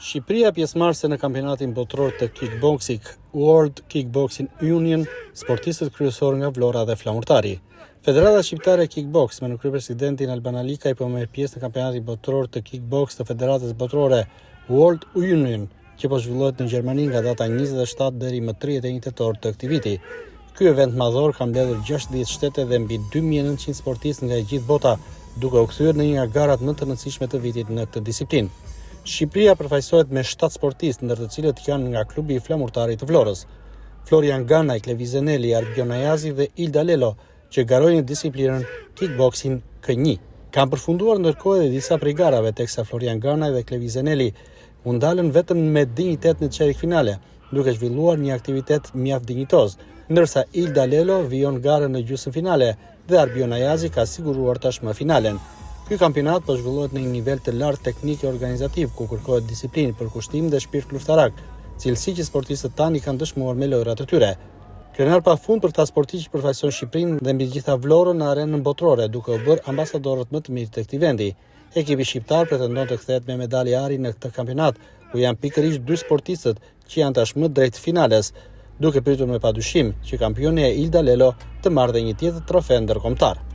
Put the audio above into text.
Shqipëria pjesëmarrëse në kampionatin botror të kickboxing World Kickboxing Union, sportistët kryesorë nga Vlora dhe Flamurtari. Federata Shqiptare Kickbox me në kryepresidentin Alban Alikaj po merr pjesë në kampionatin botror të kickbox të Federatës Botrore World Union, që po zhvillohet në Gjermani nga data 27 deri më 31 tetor të këtij viti. Ky event madhor ka mbledhur 60 shtete dhe mbi 2900 sportistë nga e gjithë bota, duke u kthyer në një nga garat më të rëndësishme të vitit në këtë disiplinë. Shqipëria përfaqësohet me 7 sportistë, ndër të cilët janë nga klubi i Flamurtarit të Vlorës. Florian Ganaj, Kleviz Eneli, Arbion Ayazi dhe Ilda Lelo, që garojnë disiplinën kickboxing K1. Kanë përfunduar ndërkohë edhe disa prej garave, teksa Florian Ganaj dhe Kleviz Eneli u ndalën vetëm me dinjitet në çeyrek finale, duke zhvilluar një aktivitet mjaft dinjitoz, ndërsa Ilda Lelo vijon garën në gjysmëfinale dhe Arbion Ayazi ka siguruar tashmë finalen. Ky kampionat po zhvillohet në një nivel të lartë teknik e organizativ, ku kërkohet disiplinë, përkushtim dhe shpirt luftarak, cilësi që sportistët tani kanë dëshmuar me lojrat e tyre. Krenar pafund për ta sportistë që përfaqësojnë Shqipërinë dhe mbi gjitha Vlorën në arenën botrore, duke u bërë ambasadorët më të mirë të këtij vendi. Ekipi shqiptar pretendon të kthehet me medalje ari në këtë kampionat, ku janë pikërisht 2 sportistët që janë tashmë drejt finales, duke pritur me padyshim që kampionia Ilda Lelo të marrë dhe një tjetër trofe ndërkombëtar.